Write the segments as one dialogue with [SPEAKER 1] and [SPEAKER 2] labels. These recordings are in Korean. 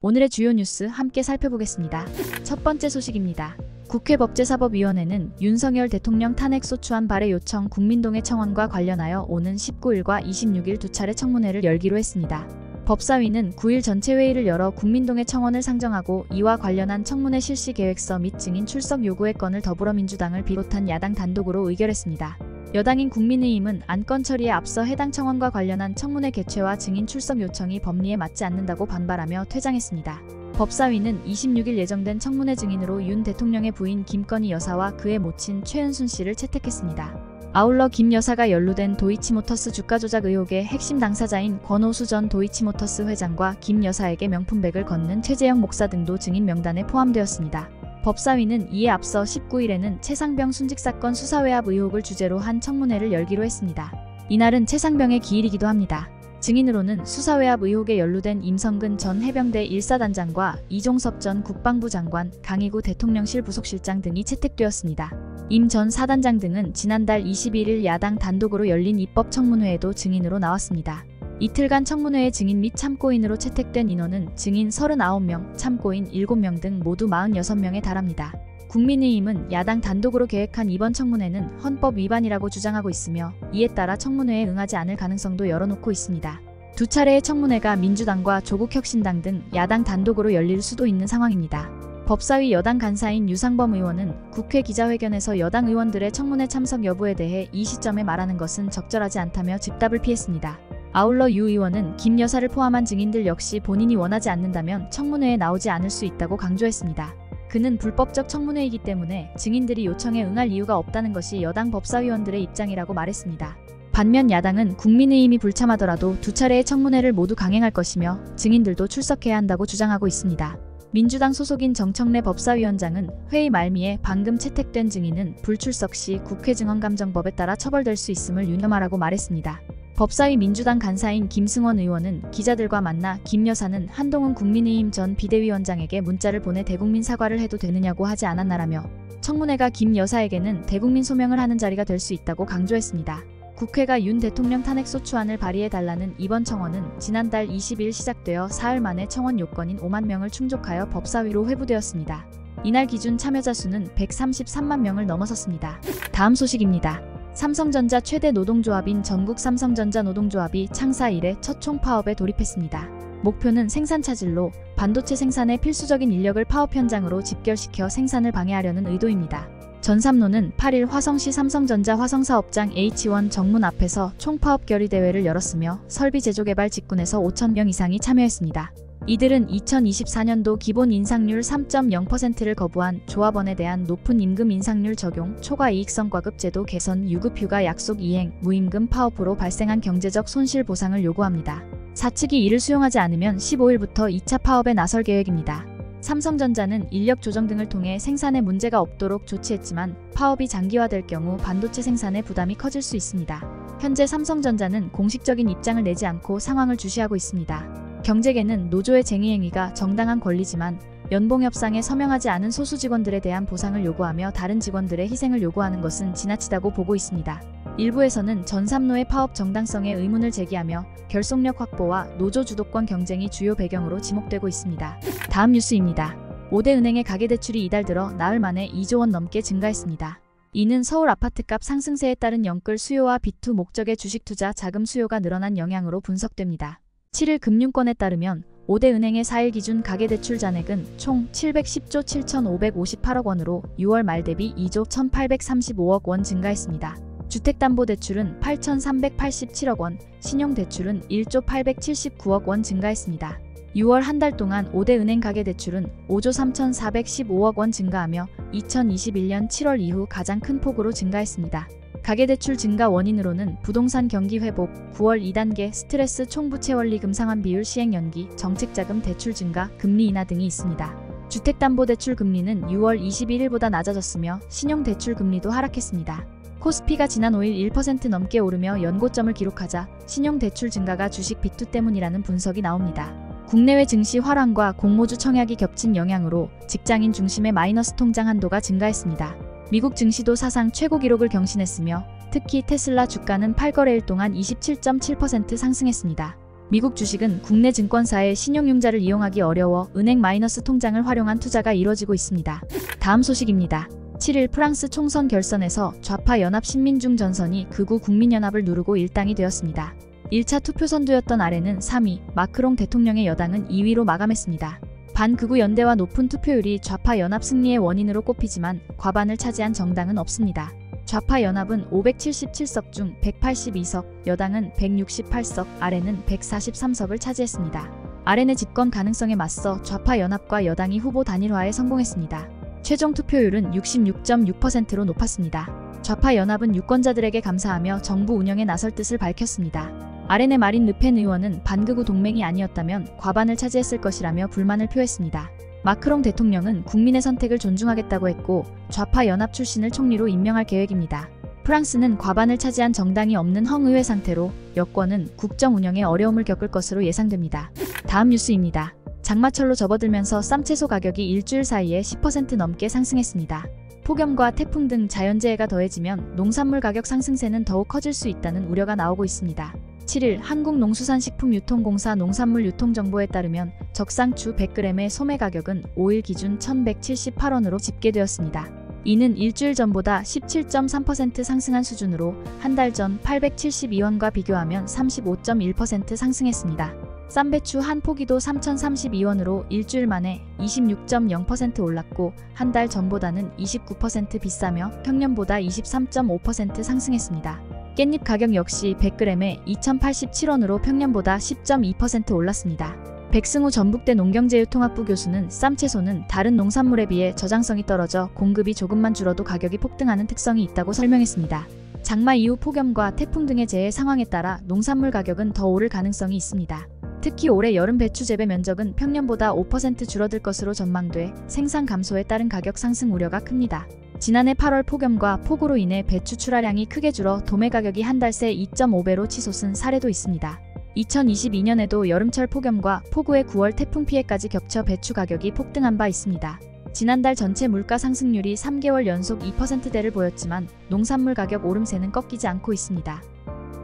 [SPEAKER 1] 오늘의 주요 뉴스 함께 살펴보겠습니다. 첫 번째 소식입니다. 국회 법제사법위원회는 윤석열 대통령 탄핵 소추안 발의 요청 국민동의 청원과 관련하여 오는 19일과 26일 두 차례 청문회를 열기로 했습니다. 법사위는 9일 전체 회의를 열어 국민동의 청원을 상정하고 이와 관련한 청문회 실시 계획서 및 증인 출석 요구의 건을 더불어민주당을 비롯한 야당 단독으로 의결했습니다. 여당인 국민의힘은 안건 처리에 앞서 해당 청원과 관련한 청문회 개최와 증인 출석 요청이 법리에 맞지 않는다고 반발하며 퇴장했습니다. 법사위는 26일 예정된 청문회 증인으로 윤 대통령의 부인 김건희 여사와 그의 모친 최은순 씨를 채택했습니다. 아울러 김 여사가 연루된 도이치모터스 주가 조작 의혹의 핵심 당사자인 권오수 전 도이치모터스 회장과 김 여사에게 명품백을 건넨 최재형 목사 등도 증인 명단에 포함되었습니다. 법사위는 이에 앞서 19일에는 최상병 순직사건 수사외압 의혹을 주제로 한 청문회를 열기로 했습니다. 이날은 최상병의 기일이기도 합니다. 증인으로는 수사외압 의혹에 연루된 임성근 전 해병대 1사단장과 이종섭 전 국방부 장관, 강희구 대통령실 부속실장 등이 채택되었습니다. 임 전 사단장 등은 지난달 21일 야당 단독으로 열린 입법청문회에도 증인으로 나왔습니다. 이틀간 청문회의 증인 및 참고인으로 채택된 인원은 증인 39명, 참고인 7명 등 모두 46명에 달합니다. 국민의힘은 야당 단독으로 계획한 이번 청문회는 헌법 위반이라고 주장하고 있으며 이에 따라 청문회에 응하지 않을 가능성도 열어놓고 있습니다. 두 차례의 청문회가 민주당과 조국혁신당 등 야당 단독으로 열릴 수도 있는 상황입니다. 법사위 여당 간사인 유상범 의원은 국회 기자회견에서 여당 의원들의 청문회 참석 여부에 대해 이 시점에 말하는 것은 적절하지 않다며 즉답을 피했습니다. 아울러 유 의원은 김 여사를 포함한 증인들 역시 본인이 원하지 않는다면 청문회에 나오지 않을 수 있다고 강조했습니다. 그는 불법적 청문회이기 때문에 증인들이 요청에 응할 이유가 없다는 것이 여당 법사위원들의 입장이라고 말했습니다. 반면 야당은 국민의힘이 불참하더라도 두 차례의 청문회를 모두 강행할 것이며 증인들도 출석해야 한다고 주장하고 있습니다. 민주당 소속인 정청래 법사위원장은 회의 말미에 방금 채택된 증인은 불출석 시 국회 증언감정법에 따라 처벌될 수 있음을 유념하라고 말했습니다. 법사위 민주당 간사인 김승원 의원은 기자들과 만나 김 여사는 한동훈 국민의힘 전 비대위원장에게 문자를 보내 대국민 사과를 해도 되느냐고 하지 않았나라며 청문회가 김 여사에게는 대국민 소명을 하는 자리가 될 수 있다고 강조했습니다. 국회가 윤 대통령 탄핵 소추안을 발의해달라는 이번 청원은 지난달 20일 시작되어 사흘 만에 청원 요건인 5만 명을 충족하여 법사위로 회부되었습니다. 이날 기준 참여자 수는 133만 명을 넘어섰습니다. 다음 소식입니다. 삼성전자 최대 노동조합인 전국삼성전자 노동조합이 창사 이래 첫 총파업에 돌입했습니다. 목표는 생산 차질로 반도체 생산의 필수적인 인력을 파업 현장으로 집결시켜 생산을 방해하려는 의도입니다. 전삼노는 8일 화성시 삼성전자 화성사업장 H1 정문 앞에서 총파업 결의대회를 열었으며 설비제조개발 직군에서 5,000명 이상이 참여했습니다. 이들은 2024년도 기본 인상률 3.0%를 거부한 조합원에 대한 높은 임금 인상률 적용, 초과 이익성과급 제도 개선, 유급휴가 약속 이행, 무임금 파업으로 발생한 경제적 손실 보상을 요구합니다. 사측이 이를 수용하지 않으면 15일부터 2차 파업에 나설 계획입니다. 삼성전자는 인력 조정 등을 통해 생산에 문제가 없도록 조치했지만 파업이 장기화될 경우 반도체 생산에 부담이 커질 수 있습니다. 현재 삼성전자는 공식적인 입장을 내지 않고 상황을 주시하고 있습니다. 경제계는 노조의 쟁의행위가 정당한 권리지만 연봉협상에 서명하지 않은 소수 직원들에 대한 보상을 요구하며 다른 직원들의 희생을 요구하는 것은 지나치다고 보고 있습니다. 일부에서는 전삼노의 파업 정당성에 의문을 제기하며 결속력 확보와 노조 주도권 경쟁이 주요 배경으로 지목되고 있습니다. 다음 뉴스입니다. 5대 은행의 가계대출이 이달 들어 나흘 만에 2조 원 넘게 증가했습니다. 이는 서울 아파트값 상승세에 따른 영끌 수요와 비투 목적의 주식투자 자금 수요가 늘어난 영향으로 분석됩니다. 7일 금융권에 따르면 5대 은행의 4일 기준 가계대출 잔액은 총 710조 7,558억 원으로 6월 말 대비 2조 1,835억 원 증가했습니다. 주택담보대출은 8,387억 원, 신용대출은 1조 879억 원 증가했습니다. 6월 한 달 동안 5대 은행 가계대출은 5조 3,415억 원 증가하며 2021년 7월 이후 가장 큰 폭으로 증가했습니다. 가계대출 증가 원인으로는 부동산 경기 회복, 9월 2단계 스트레스 총부채 원리 금상환 비율 시행 연기, 정책자금 대출 증가, 금리 인하 등이 있습니다. 주택담보대출 금리는 6월 21일보다 낮아졌으며 신용대출 금리도 하락했습니다. 코스피가 지난 5일 1% 넘게 오르며 연고점을 기록하자 신용대출 증가가 주식 비투 때문이라는 분석이 나옵니다. 국내외 증시 화랑과 공모주 청약이 겹친 영향으로 직장인 중심의 마이너스 통장 한도가 증가했습니다. 미국 증시도 사상 최고 기록을 경신했으며 특히 테슬라 주가는 8거래일 동안 27.7% 상승했습니다. 미국 주식은 국내 증권사의 신용융자를 이용하기 어려워 은행 마이너스 통장을 활용한 투자가 이뤄지고 있습니다. 다음 소식입니다. 7일 프랑스 총선 결선에서 좌파 연합 신민중 전선이 극우 국민연합을 누르고 일당이 되었습니다. 1차 투표 선두였던 아래는 3위, 마크롱 대통령의 여당은 2위로 마감했습니다. 반극우 연대와 높은 투표율이 좌파 연합 승리의 원인으로 꼽히지만 과반을 차지한 정당은 없습니다. 좌파 연합은 577석 중 182석, 여당은 168석, 아래는 143석을 차지했습니다. 아래의 집권 가능성에 맞서 좌파 연합과 여당이 후보 단일화에 성공했습니다. 최종 투표율은 66.6%로 높았습니다. 좌파 연합은 유권자들에게 감사하며 정부 운영에 나설 뜻을 밝혔습니다. 아렌의 마린 르펜 의원은 반극우 동맹이 아니었다면 과반을 차지했을 것이라며 불만을 표했습니다. 마크롱 대통령은 국민의 선택을 존중하겠다고 했고 좌파 연합 출신을 총리로 임명할 계획입니다. 프랑스는 과반을 차지한 정당이 없는 헝의회 상태로 여권은 국정 운영에 어려움을 겪을 것으로 예상됩니다. 다음 뉴스입니다. 장마철로 접어들면서 쌈채소 가격이 일주일 사이에 10% 넘게 상승했습니다. 폭염과 태풍 등 자연재해가 더해지면 농산물 가격 상승세는 더욱 커질 수 있다는 우려가 나오고 있습니다. 7일 한국농수산식품유통공사 농산물 유통정보에 따르면 적상추 100g의 소매 가격은 5일 기준 1,178원으로 집계되었습니다. 이는 일주일 전보다 17.3% 상승한 수준으로 한 달 전 872원과 비교하면 35.1% 상승했습니다. 쌈배추 한 포기도 3,032원으로 일주일 만에 26.0% 올랐고 한 달 전보다는 29% 비싸며 평년보다 23.5% 상승했습니다. 깻잎 가격 역시 100g에 2,087원으로 평년보다 10.2% 올랐습니다. 백승우 전북대 농경제유통학부 교수는 쌈채소는 다른 농산물에 비해 저장성이 떨어져 공급이 조금만 줄어도 가격이 폭등하는 특성이 있다고 설명했습니다. 장마 이후 폭염과 태풍 등의 재해 상황에 따라 농산물 가격은 더 오를 가능성이 있습니다. 특히 올해 여름 배추 재배 면적은 평년보다 5% 줄어들 것으로 전망돼 생산 감소에 따른 가격 상승 우려가 큽니다. 지난해 8월 폭염과 폭우로 인해 배추 출하량이 크게 줄어 도매 가격이 한 달 새 2.5배로 치솟은 사례도 있습니다. 2022년에도 여름철 폭염과 폭우의 9월 태풍 피해까지 겹쳐 배추 가격이 폭등한 바 있습니다. 지난달 전체 물가 상승률이 3개월 연속 2%대를 보였지만 농산물 가격 오름세는 꺾이지 않고 있습니다.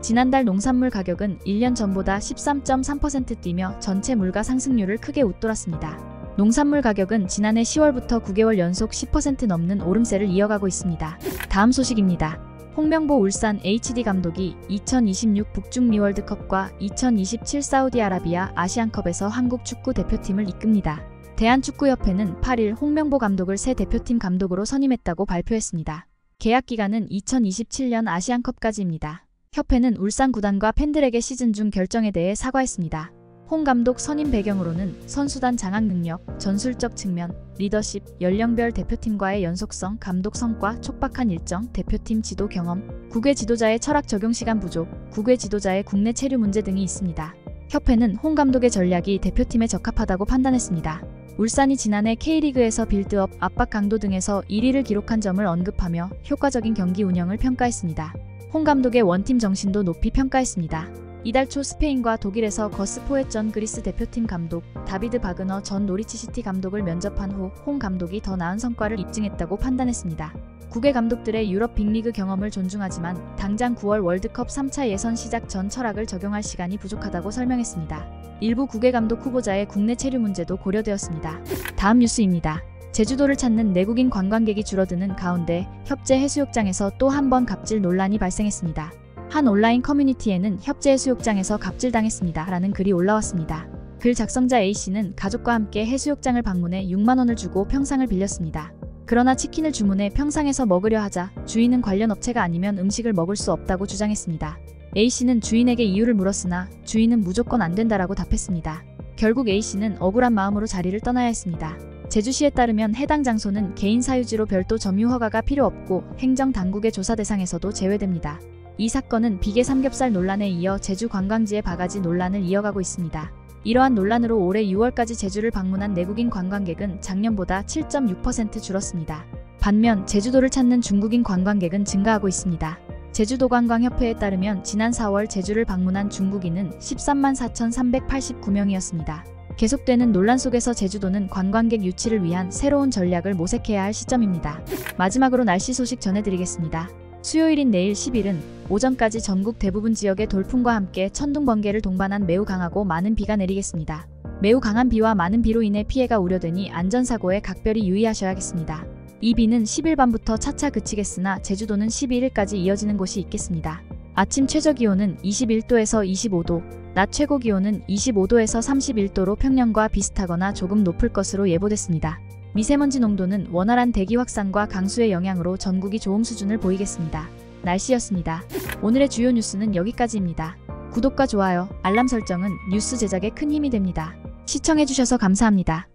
[SPEAKER 1] 지난달 농산물 가격은 1년 전보다 13.3% 뛰며 전체 물가 상승률을 크게 웃돌았습니다. 농산물 가격은 지난해 10월부터 9개월 연속 10% 넘는 오름세를 이어가고 있습니다. 다음 소식입니다. 홍명보 울산 HD 감독이 2026 북중미 월드컵과 2027 사우디아라비아 아시안컵에서 한국 축구 대표팀을 이끕니다. 대한축구협회는 8일 홍명보 감독을 새 대표팀 감독으로 선임했다고 발표했습니다. 계약 기간은 2027년 아시안컵까지입니다. 협회는 울산 구단과 팬들에게 시즌 중 결정에 대해 사과했습니다. 홍 감독 선임 배경으로는 선수단 장악 능력, 전술적 측면, 리더십, 연령별 대표팀과의 연속성, 감독 성과, 촉박한 일정, 대표팀 지도 경험, 국외 지도자의 철학 적용 시간 부족, 국외 지도자의 국내 체류 문제 등이 있습니다. 협회는 홍 감독의 전략이 대표팀에 적합하다고 판단했습니다. 울산이 지난해 K리그에서 빌드업, 압박 강도 등에서 1위를 기록한 점을 언급하며 효과적인 경기 운영을 평가했습니다. 홍 감독의 원팀 정신도 높이 평가했습니다. 이달 초 스페인과 독일에서 거스포엣 그리스 대표팀 감독 다비드 바그너 전 노리치시티 감독을 면접한 후 홍 감독이 더 나은 성과를 입증했다고 판단했습니다. 국외 감독들의 유럽 빅리그 경험을 존중하지만 당장 9월 월드컵 3차 예선 시작 전 철학을 적용할 시간이 부족하다고 설명했습니다. 일부 국외 감독 후보자의 국내 체류 문제도 고려되었습니다. 다음 뉴스입니다. 제주도를 찾는 내국인 관광객이 줄어드는 가운데 협재 해수욕장에서 또 한 번 갑질 논란이 발생했습니다. 한 온라인 커뮤니티에는 협재 해수욕장에서 갑질당했습니다 라는 글이 올라왔습니다. 글 작성자 A씨는 가족과 함께 해수욕장을 방문해 6만원을 주고 평상을 빌렸습니다. 그러나 치킨을 주문해 평상에서 먹으려 하자 주인은 관련 업체가 아니면 음식을 먹을 수 없다고 주장했습니다. A씨는 주인에게 이유를 물었으나 주인은 무조건 안 된다라고 답했습니다. 결국 A씨는 억울한 마음으로 자리를 떠나야 했습니다. 제주시에 따르면 해당 장소는 개인 사유지로 별도 점유 허가가 필요 없고 행정당국의 조사 대상에서도 제외됩니다. 이 사건은 비계 삼겹살 논란에 이어 제주 관광지의 바가지 논란을 이어가고 있습니다. 이러한 논란으로 올해 6월까지 제주를 방문한 내국인 관광객은 작년보다 7.6% 줄었습니다. 반면 제주도를 찾는 중국인 관광객은 증가하고 있습니다. 제주도관광협회에 따르면 지난 4월 제주를 방문한 중국인은 13만 4,389명이었습니다. 계속되는 논란 속에서 제주도는 관광객 유치를 위한 새로운 전략을 모색해야 할 시점입니다. 마지막으로 날씨 소식 전해드리겠습니다. 수요일인 내일 10일은 오전까지 전국 대부분 지역에 돌풍과 함께 천둥 번개를 동반한 매우 강하고 많은 비가 내리겠습니다. 매우 강한 비와 많은 비로 인해 피해가 우려되니 안전사고에 각별히 유의하셔야겠습니다. 이 비는 10일 밤부터 차차 그치겠으나 제주도는 11일까지 이어지는 곳이 있겠습니다. 아침 최저기온은 21도에서 25도, 낮 최고기온은 25도에서 31도로 평년과 비슷하거나 조금 높을 것으로 예보됐습니다. 미세먼지 농도는 원활한 대기 확산과 강수의 영향으로 전국이 좋음 수준을 보이겠습니다. 날씨였습니다. 오늘의 주요 뉴스는 여기까지입니다. 구독과 좋아요, 알람 설정은 뉴스 제작에 큰 힘이 됩니다. 시청해주셔서 감사합니다.